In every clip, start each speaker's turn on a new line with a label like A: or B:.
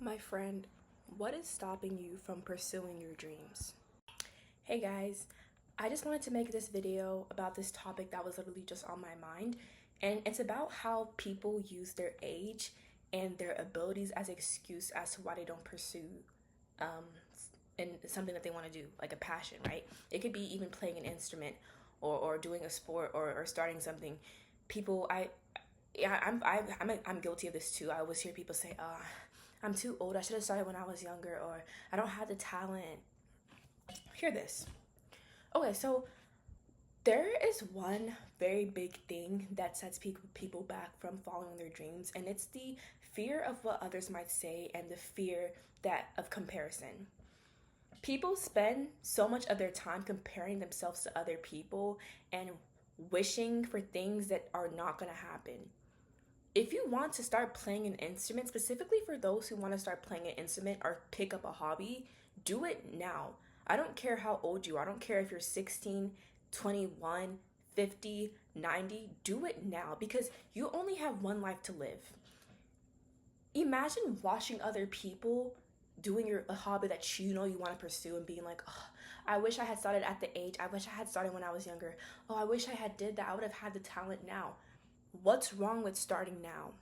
A: My friend, what is stopping you from pursuing your dreams? Hey guys, I just wanted to make this video about this topic that was literally just on my mind, and it's about how people use their age and their abilities as an excuse as to why they don't pursue um, and something that they want to do, like a passion, right? It could be even playing an instrument or doing a sport or starting something. People, yeah, I'm guilty of this too. I always hear people say, I'm too old. I should have started when I was younger, or I don't have the talent. Hear this. Okay, so there is one very big thing that sets people back from following their dreams, and it's the fear of what others might say and the fear that of comparison. People spend so much of their time comparing themselves to other people and wishing for things that are not going to happen. If you want to start playing an instrument, specifically for those who want to start playing an instrument or pick up a hobby, do it now. I don't care how old you are. I don't care if you're 16, 21, 50, 90. Do it now because you only have one life to live. Imagine watching other people doing a hobby that you know you want to pursue and being like, oh, I wish I had started at the age. I wish I had started when I was younger. Oh, I wish I had did that. I would have had the talent now. What's wrong with starting now?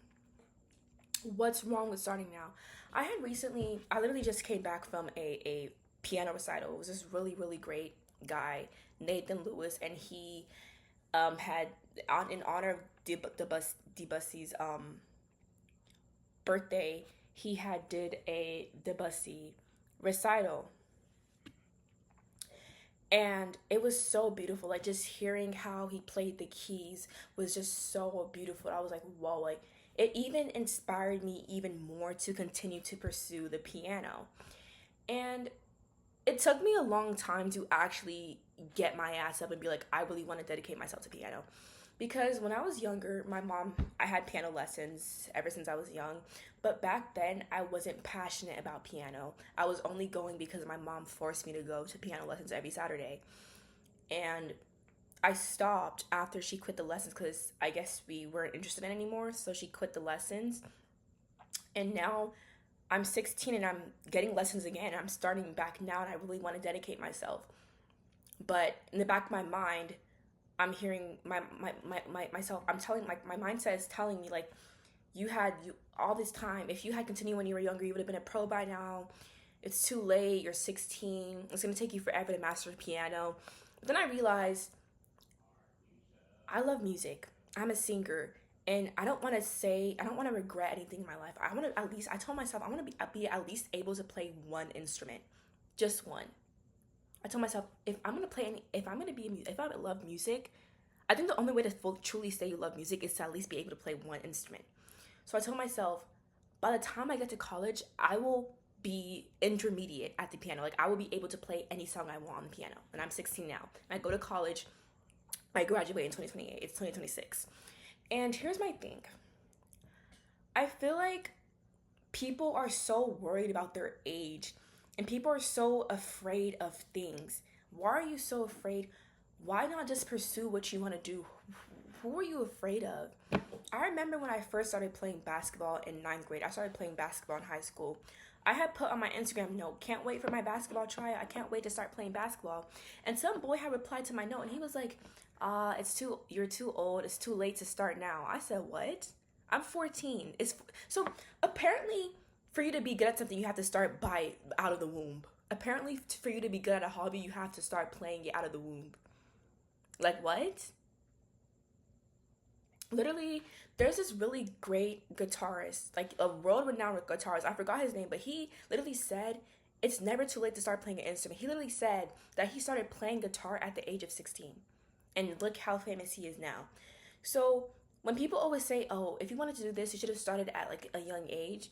A: What's wrong with starting now? I literally just came back from a piano recital. It was this really great guy, Nathan Lewis, and he had, in honor of Debussy's birthday, he had did a Debussy recital. And it was so beautiful. Like, just hearing how he played the keys was just so beautiful. I was like, whoa, like it even inspired me even more to continue to pursue the piano. And it took me a long time to actually get my ass up and be like, I really want to dedicate myself to piano. Because when I was younger, I had piano lessons ever since I was young. But back then, I wasn't passionate about piano. I was only going because my mom forced me to go to piano lessons every Saturday. And I stopped after she quit the lessons because I guess we weren't interested in it anymore. So she quit the lessons. And now I'm 16 and I'm getting lessons again. I'm starting back now and I really want to dedicate myself. But in the back of my mind, I'm hearing myself, I'm telling, like, my mindset is telling me, like, you all this time. If you had continued when you were younger, you would have been a pro by now. It's too late. You're 16. It's going to take you forever to master the piano. But then I realized I love music. I'm a singer. And I don't want to regret anything in my life. I told myself, I want to be at least able to play one instrument. Just one. I told myself, if I love music, I think the only way to truly say you love music is to at least be able to play one instrument. So I told myself, by the time I get to college, I will be intermediate at the piano. Like, I will be able to play any song I want on the piano. And I'm 16 now. I go to college. I graduate in 2028. It's 2026. And here's my thing. I feel like people are so worried about their age and people are so afraid of things. Why are you so afraid? Why not just pursue what you want to do? Who are you afraid of? I remember when I first started playing basketball in ninth grade. I started playing basketball in high school. I had put on my Instagram note, can't wait for my basketball tryout. I can't wait to start playing basketball. And some boy had replied to my note and he was like, you're too old. It's too late to start now. I said, what? I'm 14. So apparently for you to be good at something, you have to start by out of the womb. Apparently for you to be good at a hobby, you have to start playing it out of the womb. Like, what? Literally, there's this really great guitarist, like a world-renowned guitarist. I forgot his name, but he literally said it's never too late to start playing an instrument. He literally said that he started playing guitar at the age of 16. And look how famous he is now. So when people always say, oh, if you wanted to do this, you should have started at like a young age.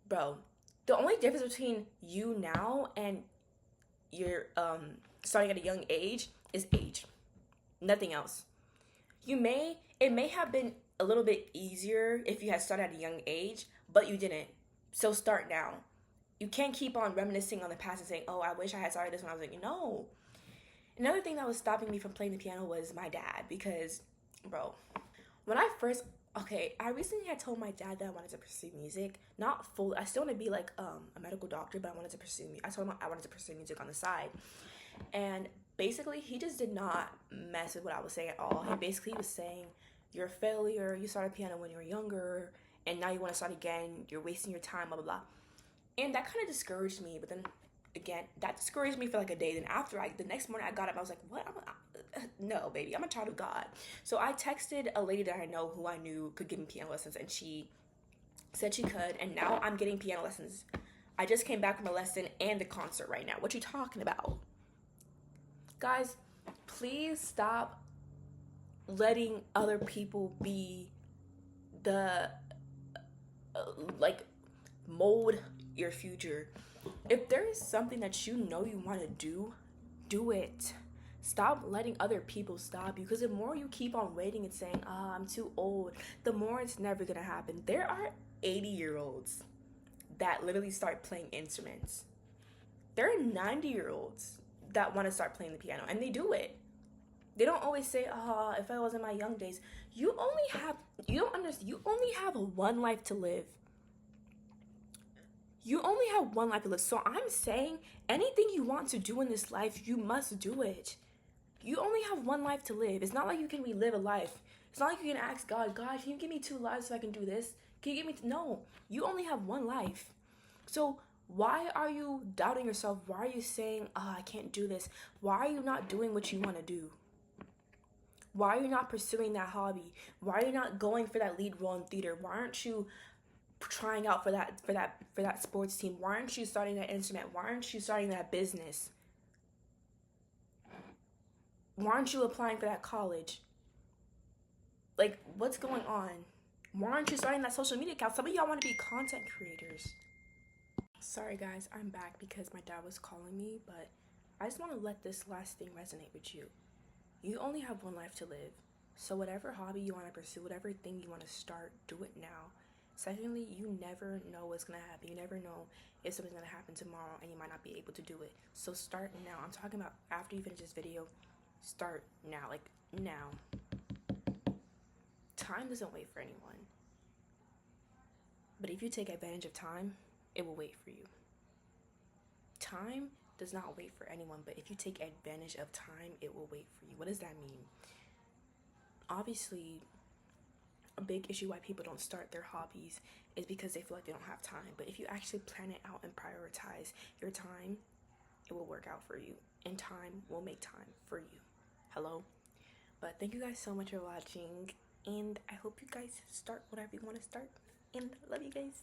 A: Bro, the only difference between you now and you're starting at a young age is age. Nothing else. It may have been a little bit easier if you had started at a young age, but you didn't. So start now. You can't keep on reminiscing on the past and saying, oh, I wish I had started this when I was like, no. Another thing that was stopping me from playing the piano was my dad because, bro, when I first Okay, I recently had told my dad that I wanted to pursue music. Not full. I still want to be like a medical doctor, but I wanted to pursue. I told him I wanted to pursue music on the side, and basically he just did not mess with what I was saying at all. He basically was saying, "You're a failure. You started piano when you were younger, and now you want to start again. You're wasting your time." Blah blah blah. And that kind of discouraged me. But then again, that discouraged me for like a day. Then after the next morning I got up, I was like, what? No, baby, I'm a child of God. So I texted a lady that I know who I knew could give me piano lessons, and she said she could. And now I'm getting piano lessons. I just came back from a lesson and a concert right now. What you talking about? Guys, please stop letting other people be the like mold your future. If there is something that you know you want to do it. Stop letting other people stop you, because the more you keep on waiting and saying, I'm too old, the more it's never gonna happen. There are 80-year-olds that literally start playing instruments. There are 90-year-olds that want to start playing the piano, and they do it. They don't always say, if I was in my young days. You don't understand, you only have one life to live. You only have one life to live. So I'm saying anything you want to do in this life, you must do it. You only have one life to live. It's not like you can relive a life. It's not like you can ask God, God, can you give me 2 lives so I can do this? Can you give me no, you only have one life. So why are you doubting yourself? Why are you saying, I can't do this? Why are you not doing what you want to do? Why are you not pursuing that hobby? Why are you not going for that lead role in theater? Why aren't you trying out for that sports team? Why aren't you starting that instrument? Why aren't you starting that business? Why aren't you applying for that college? Like, what's going on? Why aren't you starting that social media account? Some of y'all want to be content creators. Sorry guys, I'm back because my dad was calling me, but I just want to let this last thing resonate with you. You only have one life to live. So whatever hobby you want to pursue, whatever thing you want to start, do it now. Secondly, you never know what's going to happen. You never know if something's going to happen tomorrow and you might not be able to do it. So start now. I'm talking about after you finish this video, start now. Like, now. Time doesn't wait for anyone. But if you take advantage of time, it will wait for you. Time does not wait for anyone, but if you take advantage of time, it will wait for you. What does that mean? Obviously, a big issue why people don't start their hobbies is because they feel like they don't have time. But if you actually plan it out and prioritize your time, it will work out for you. And time will make time for you. Hello? But thank you guys so much for watching. And I hope you guys start whatever you want to start. And love you guys.